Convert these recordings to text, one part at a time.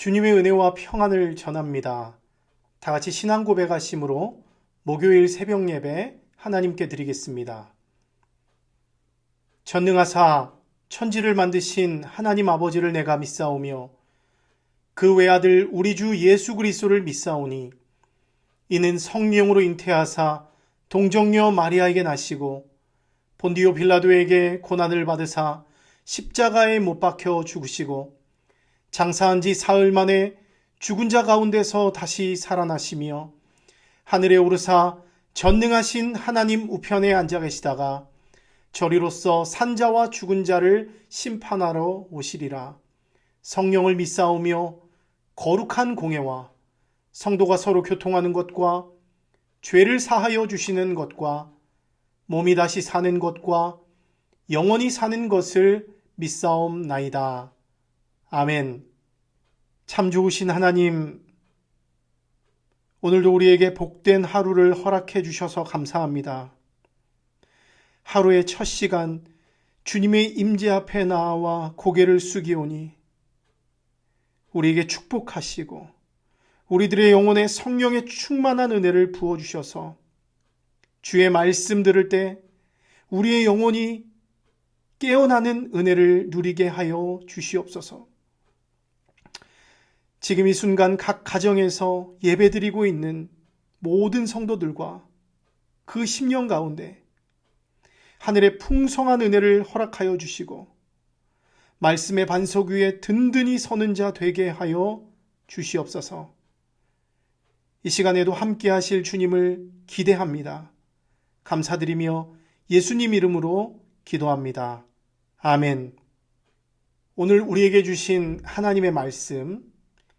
주님의 은혜와 평안을 전합니다. 다 같이 신앙 고백하심으로 목요일 새벽 예배 하나님께 드리겠습니다. 전능하사 천지를 만드신 하나님 아버지를 내가 믿사오며 그 외아들 우리 주 예수 그리스도를 믿사오니 이는 성령으로 잉태하사 동정녀 마리아에게 나시고 본디오 빌라도에게 고난을 받으사 십자가에 못 박혀 죽으시고 장사한 지 사흘 만에 죽은 자 가운데서 다시 살아나시며 하늘에 오르사 전능하신 하나님 우편에 앉아 계시다가 저리로서 산자와 죽은 자를 심판하러 오시리라. 성령을 믿사오며 거룩한 공예와 성도가 서로 교통하는 것과 죄를 사하여 주시는 것과 몸이 다시 사는 것과 영원히 사는 것을 믿사옵나이다. 아멘. 참 좋으신 하나님, 오늘도 우리에게 복된 하루를 허락해 주셔서 감사합니다. 하루의 첫 시간 주님의 임재 앞에 나와 고개를 숙이오니 우리에게 축복하시고 우리들의 영혼에 성령의 충만한 은혜를 부어주셔서 주의 말씀 들을 때 우리의 영혼이 깨어나는 은혜를 누리게 하여 주시옵소서. 지금 이 순간 각 가정에서 예배드리고 있는 모든 성도들과 그 심령 가운데 하늘의 풍성한 은혜를 허락하여 주시고 말씀의 반석 위에 든든히 서는 자 되게 하여 주시옵소서. 이 시간에도 함께 하실 주님을 기대합니다. 감사드리며 예수님 이름으로 기도합니다. 아멘. 오늘 우리에게 주신 하나님의 말씀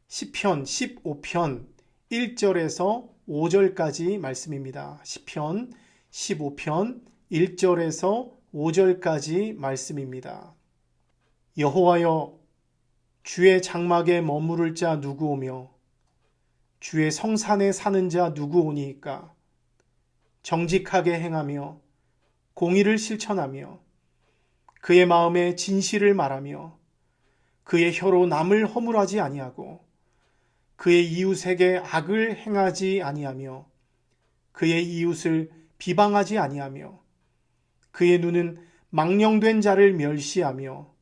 시편 15편 1절에서 5절까지 말씀입니다. 시편 15편 1절에서 5절까지 말씀입니다. 여호와여, 주의 장막에 머무를 자 누구 오며 주의 성산에 사는 자 누구 오니이까? 정직하게 행하며 공의를 실천하며 그의 마음에 진실을 말하며 그의 혀로 남을 허물하지 아니하고 그의 이웃에게 악을 행하지 아니하며 그의 이웃을 비방하지 아니하며 그의 눈은 망령된 자를 멸시하며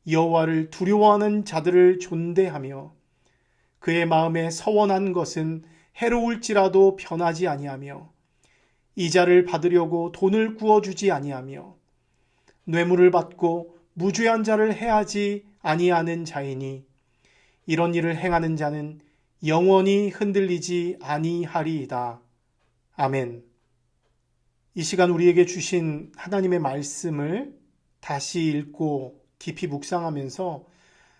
여호와를 두려워하는 자들을 존대하며 그의 마음에 서원한 것은 해로울지라도 변하지 아니하며 이자를 받으려고 돈을 구워주지 아니하며 뇌물을 받고 무죄한 자를 해하지 아니하는 자이니 이런 일을 행하는 자는 영원히 흔들리지 아니하리이다. 아멘. 이 시간 우리에게 주신 하나님의 말씀을 다시 읽고 깊이 묵상하면서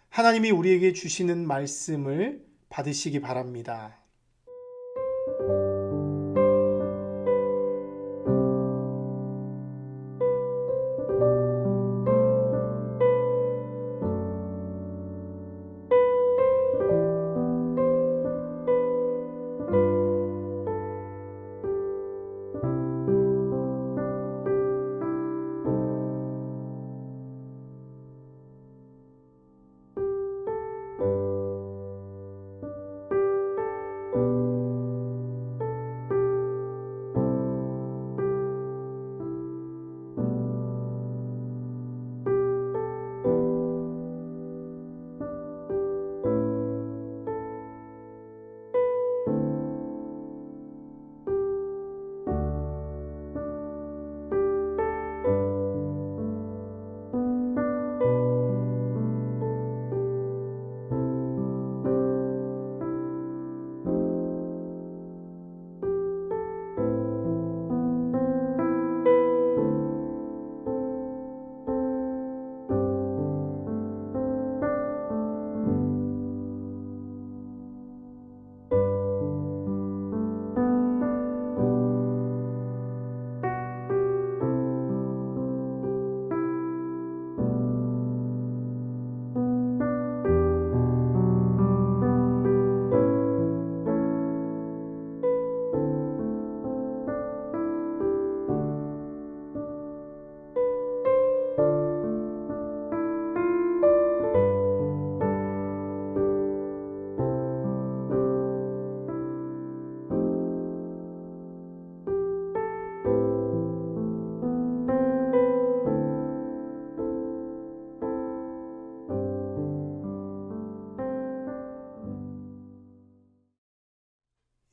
하나님이 우리에게 주시는 말씀을 받으시기 바랍니다.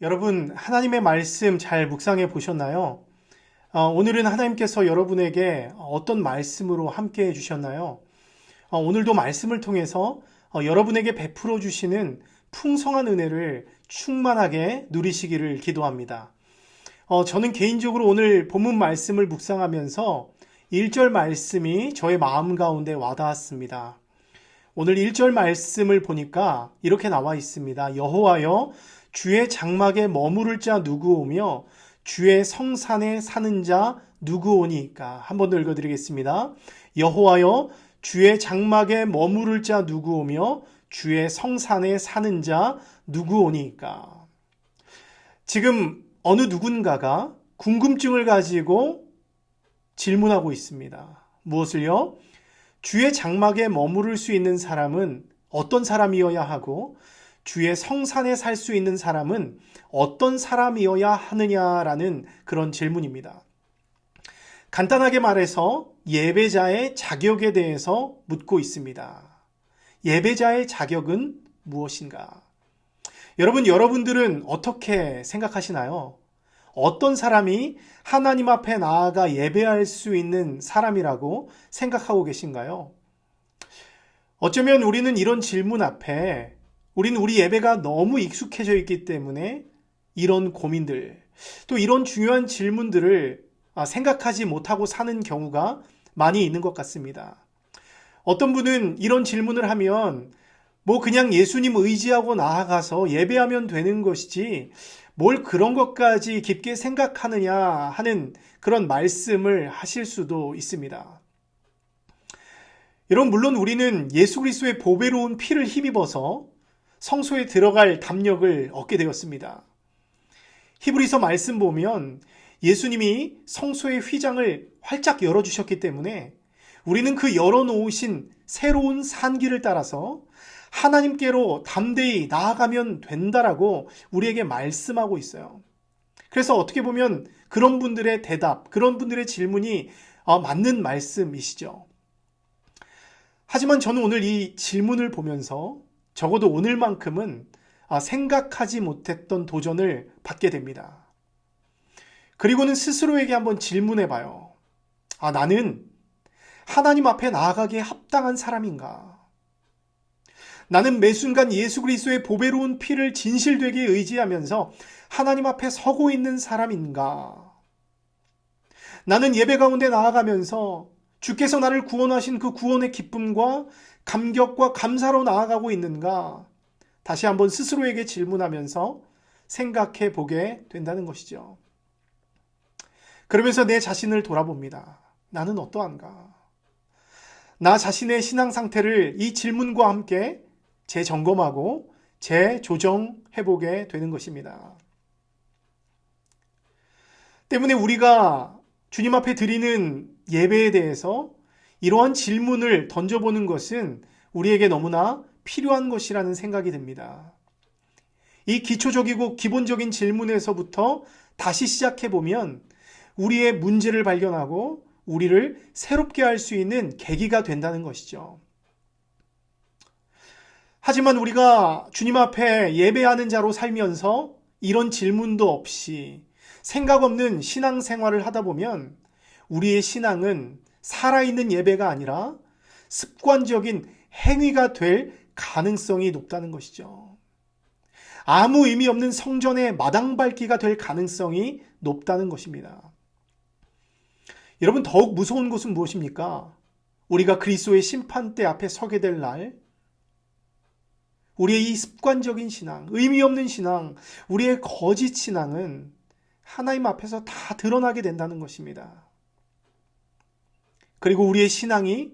여러분, 하나님의 말씀 잘 묵상해 보셨나요? 오늘은 하나님께서 여러분에게 어떤 말씀으로 함께 해 주셨나요? 오늘도 말씀을 통해서 여러분에게 베풀어 주시는 풍성한 은혜를 충만하게 누리시기를 기도합니다. 저는 개인적으로 오늘 본문 말씀을 묵상하면서 1절 말씀이 저의 마음 가운데 와닿았습니다. 오늘 1절 말씀을 보니까 이렇게 나와 있습니다. 여호와여, 주의 장막에 머무를 자 누구오며 주의 성산에 사는 자 누구오니까. 한 번 더 읽어드리겠습니다. 여호와여, 주의 장막에 머무를 자 누구오며 주의 성산에 사는 자 누구오니까. 지금 어느 누군가가 궁금증을 가지고 질문하고 있습니다. 무엇을요? 주의 장막에 머무를 수 있는 사람은 어떤 사람이어야 하고 주의 성산에 살 수 있는 사람은 어떤 사람이어야 하느냐라는 그런 질문입니다. 간단하게 말해서 예배자의 자격에 대해서 묻고 있습니다. 예배자의 자격은 무엇인가? 여러분들은 어떻게 생각하시나요? 어떤 사람이 하나님 앞에 나아가 예배할 수 있는 사람이라고 생각하고 계신가요? 어쩌면 우리는 이런 질문 앞에 우리는 우리 예배가 너무 익숙해져 있기 때문에 이런 고민들, 또 이런 중요한 질문들을 생각하지 못하고 사는 경우가 많이 있는 것 같습니다. 어떤 분은 이런 질문을 하면 그냥 예수님 의지하고 나아가서 예배하면 되는 것이지 뭘 그런 것까지 깊게 생각하느냐 하는 그런 말씀을 하실 수도 있습니다. 여러분, 물론 우리는 예수 그리스도의 보배로운 피를 힘입어서 성소에 들어갈 담력을 얻게 되었습니다. 히브리서 말씀 보면 예수님이 성소의 휘장을 활짝 열어주셨기 때문에 우리는 그 열어놓으신 새로운 산길을 따라서 하나님께로 담대히 나아가면 된다라고 우리에게 말씀하고 있어요. 그래서 어떻게 보면 그런 분들의 대답, 그런 분들의 질문이 맞는 말씀이시죠. 하지만 저는 오늘 이 질문을 보면서 적어도 오늘만큼은 생각하지 못했던 도전을 받게 됩니다. 그리고는 스스로에게 한번 질문해 봐요. 나는 하나님 앞에 나아가기에 합당한 사람인가? 나는 매 순간 예수 그리스도의 보배로운 피를 진실되게 의지하면서 하나님 앞에 서고 있는 사람인가? 나는 예배 가운데 나아가면서 주께서 나를 구원하신 그 구원의 기쁨과 감격과 감사로 나아가고 있는가? 다시 한번 스스로에게 질문하면서 생각해 보게 된다는 것이죠. 그러면서 내 자신을 돌아봅니다. 나는 어떠한가? 나 자신의 신앙 상태를 이 질문과 함께 재점검하고 재조정해 보게 되는 것입니다. 때문에 우리가 주님 앞에 드리는 예배에 대해서 이러한 질문을 던져보는 것은 우리에게 너무나 필요한 것이라는 생각이 듭니다. 이 기초적이고 기본적인 질문에서부터 다시 시작해보면 우리의 문제를 발견하고 우리를 새롭게 할 수 있는 계기가 된다는 것이죠. 하지만 우리가 주님 앞에 예배하는 자로 살면서 이런 질문도 없이 생각 없는 신앙생활을 하다 보면 우리의 신앙은 살아있는 예배가 아니라 습관적인 행위가 될 가능성이 높다는 것이죠. 아무 의미 없는 성전의 마당 밟기가 될 가능성이 높다는 것입니다. 여러분, 더욱 무서운 것은 무엇입니까? 우리가 그리스도의 심판대 앞에 서게 될 날, 우리의 이 습관적인 신앙, 의미 없는 신앙, 우리의 거짓 신앙은 하나님 앞에서 다 드러나게 된다는 것입니다. 그리고 우리의 신앙이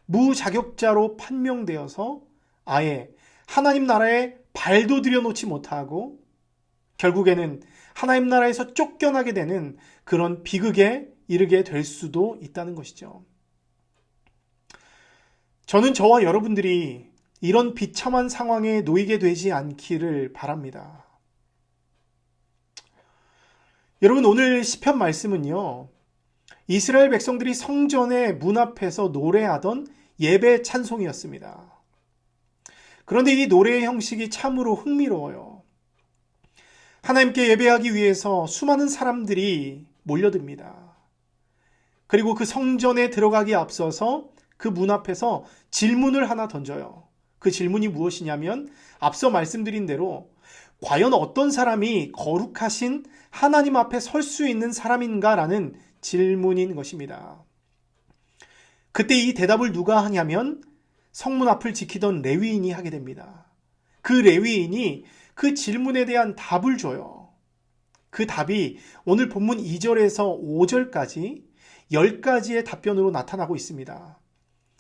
무자격자로 판명되어서 아예 하나님 나라에 발도 들여놓지 못하고 결국에는 하나님 나라에서 쫓겨나게 되는 그런 비극에 이르게 될 수도 있다는 것이죠. 저는 저와 여러분들이 이런 비참한 상황에 놓이게 되지 않기를 바랍니다. 여러분, 오늘 시편 말씀은요, 이스라엘 백성들이 성전의 문 앞에서 노래하던 예배 찬송이었습니다. 그런데 이 노래의 형식이 참으로 흥미로워요. 하나님께 예배하기 위해서 수많은 사람들이 몰려듭니다. 그리고 그 성전에 들어가기에 앞서서 그 문 앞에서 질문을 하나 던져요. 그 질문이 무엇이냐면 앞서 말씀드린 대로 과연 어떤 사람이 거룩하신 하나님 앞에 설 수 있는 사람인가라는 질문인 것입니다. 그때 이 대답을 누가 하냐면 성문 앞을 지키던 레위인이 하게 됩니다. 그 레위인이 그 질문에 대한 답을 줘요. 그 답이 오늘 본문 2절에서 5절까지 10가지의 답변으로 나타나고 있습니다.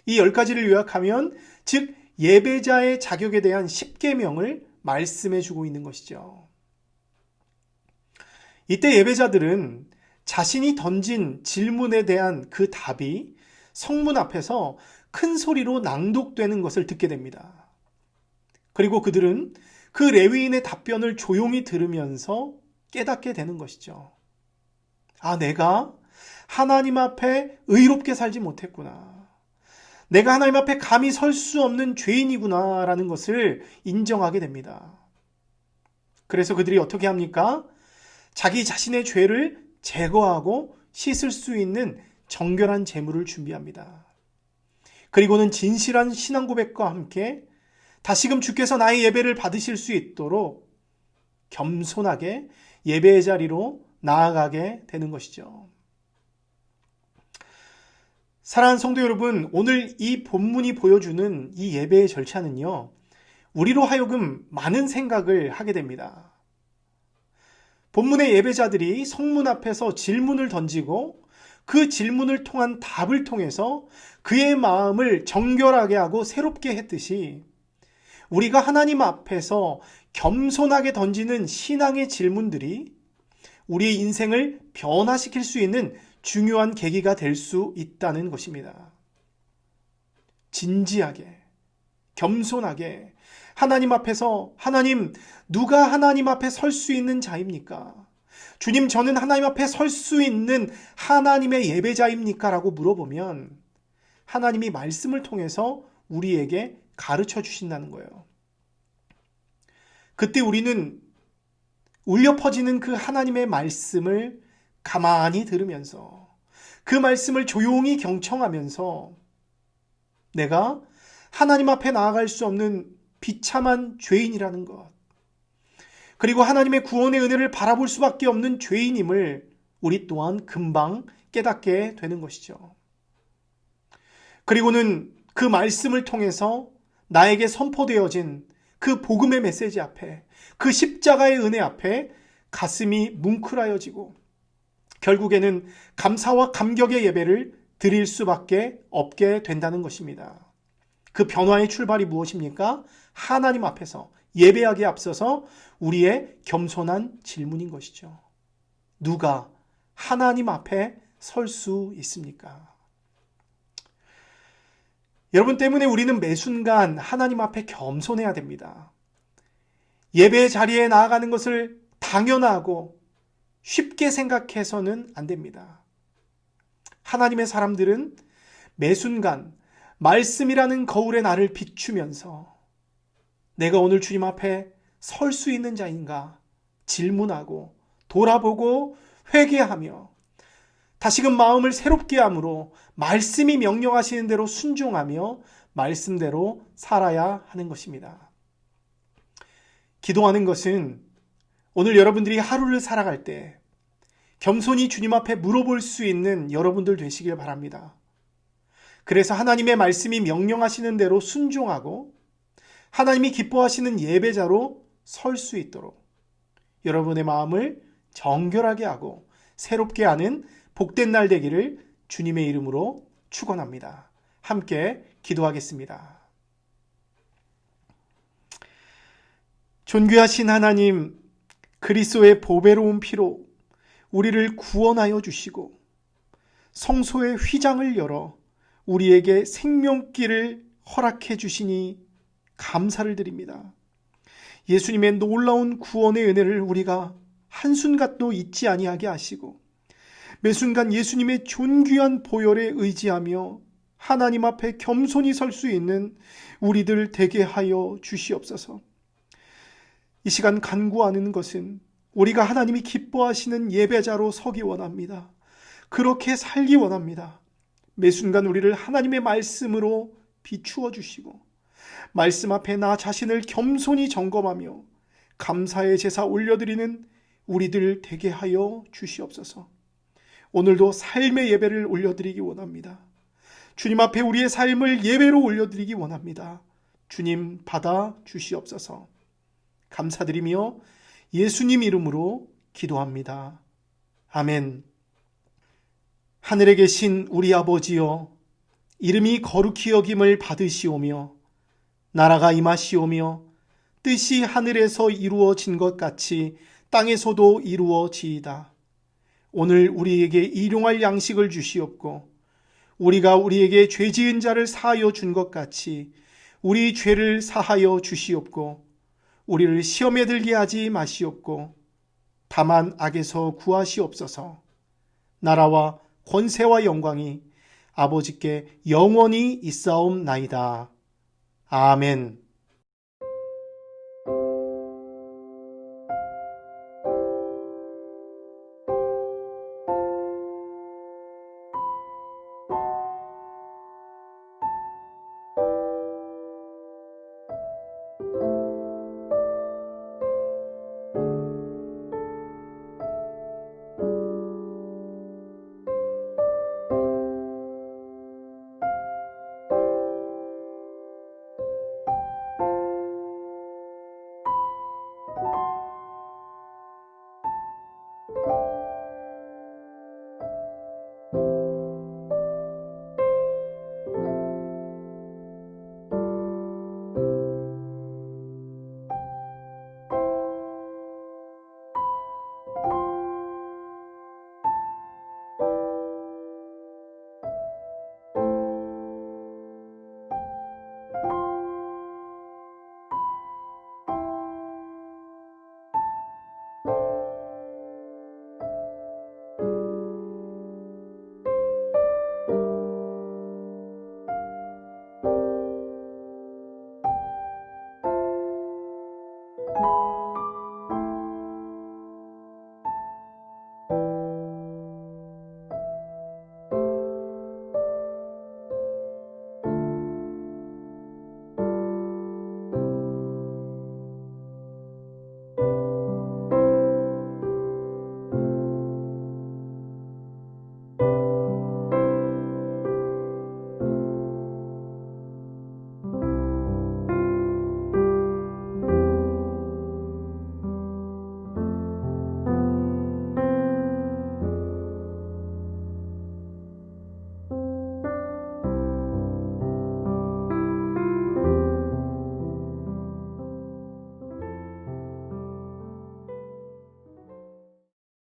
이 10가지를 요약하면 즉 예배자의 자격에 대한 10계명을 말씀해 주고 있는 것이죠. 이때 예배자들은 자신이 던진 질문에 대한 그 답이 성문 앞에서 큰 소리로 낭독되는 것을 듣게 됩니다. 그리고 그들은 그 레위인의 답변을 조용히 들으면서 깨닫게 되는 것이죠. 아, 내가 하나님 앞에 의롭게 살지 못했구나. 내가 하나님 앞에 감히 설 수 없는 죄인이구나 라는 것을 인정하게 됩니다. 그래서 그들이 어떻게 합니까? 자기 자신의 죄를 제거하고 씻을 수 있는 정결한 제물을 준비합니다. 그리고는 진실한 신앙 고백과 함께 다시금 주께서 나의 예배를 받으실 수 있도록 겸손하게 예배의 자리로 나아가게 되는 것이죠. 사랑하는 성도 여러분, 오늘 이 본문이 보여주는 이 예배의 절차는요, 우리로 하여금 많은 생각을 하게 됩니다. 본문의 예배자들이 성문 앞에서 질문을 던지고 그 질문을 통한 답을 통해서 그의 마음을 정결하게 하고 새롭게 했듯이 우리가 하나님 앞에서 겸손하게 던지는 신앙의 질문들이 우리의 인생을 변화시킬 수 있는 중요한 계기가 될 수 있다는 것입니다. 진지하게, 겸손하게 하나님 앞에서 하나님, 누가 하나님 앞에 설 수 있는 자입니까? 주님, 저는 하나님 앞에 설 수 있는 하나님의 예배자입니까? 라고 물어보면 하나님이 말씀을 통해서 우리에게 가르쳐 주신다는 거예요. 그때 우리는 울려 퍼지는 그 하나님의 말씀을 가만히 들으면서 그 말씀을 조용히 경청하면서 내가 하나님 앞에 나아갈 수 없는 비참한 죄인이라는 것, 그리고 하나님의 구원의 은혜를 바라볼 수밖에 없는 죄인임을 우리 또한 금방 깨닫게 되는 것이죠. 그리고는 그 말씀을 통해서 나에게 선포되어진 그 복음의 메시지 앞에, 그 십자가의 은혜 앞에 가슴이 뭉클하여지고 결국에는 감사와 감격의 예배를 드릴 수밖에 없게 된다는 것입니다. 그 변화의 출발이 무엇입니까? 하나님 앞에서 예배하기에 앞서서 우리의 겸손한 질문인 것이죠. 누가 하나님 앞에 설 수 있습니까? 여러분 때문에 우리는 매 순간 하나님 앞에 겸손해야 됩니다. 예배의 자리에 나아가는 것을 당연하고 쉽게 생각해서는 안 됩니다. 하나님의 사람들은 매 순간 말씀이라는 거울에 나를 비추면서 내가 오늘 주님 앞에 설 수 있는 자인가 질문하고 돌아보고 회개하며 다시금 마음을 새롭게 함으로 말씀이 명령하시는 대로 순종하며 말씀대로 살아야 하는 것입니다. 기도하는 것은 오늘 여러분들이 하루를 살아갈 때 겸손히 주님 앞에 물어볼 수 있는 여러분들 되시길 바랍니다. 그래서 하나님의 말씀이 명령하시는 대로 순종하고 하나님이 기뻐하시는 예배자로 설 수 있도록 여러분의 마음을 정결하게 하고 새롭게 하는 복된 날 되기를 주님의 이름으로 축원합니다. 함께 기도하겠습니다. 존귀하신 하나님, 그리스도의 보배로운 피로 우리를 구원하여 주시고 성소의 휘장을 열어 우리에게 생명길을 허락해 주시니 감사를 드립니다. 예수님의 놀라운 구원의 은혜를 우리가 한순간도 잊지 아니하게 하시고 매순간 예수님의 존귀한 보혈에 의지하며 하나님 앞에 겸손히 설 수 있는 우리들 되게 하여 주시옵소서. 이 시간 간구하는 것은 우리가 하나님이 기뻐하시는 예배자로 서기 원합니다. 그렇게 살기 원합니다. 매 순간 우리를 하나님의 말씀으로 비추어 주시고 말씀 앞에 나 자신을 겸손히 점검하며 감사의 제사 올려드리는 우리들 되게 하여 주시옵소서. 오늘도 삶의 예배를 올려드리기 원합니다. 주님 앞에 우리의 삶을 예배로 올려드리기 원합니다. 주님 받아 주시옵소서. 감사드리며 예수님 이름으로 기도합니다. 아멘. 하늘에 계신 우리 아버지여, 이름이 거룩히 여김을 받으시오며 나라가 임하시오며 뜻이 하늘에서 이루어진 것 같이 땅에서도 이루어지이다. 오늘 우리에게 일용할 양식을 주시옵고 우리가 우리에게 죄 지은 자를 사하여 준 것 같이 우리 죄를 사하여 주시옵고 우리를 시험에 들게 하지 마시옵고 다만 악에서 구하시옵소서. 나라와 권세와 영광이 아버지께 영원히 있사옵나이다. 아멘.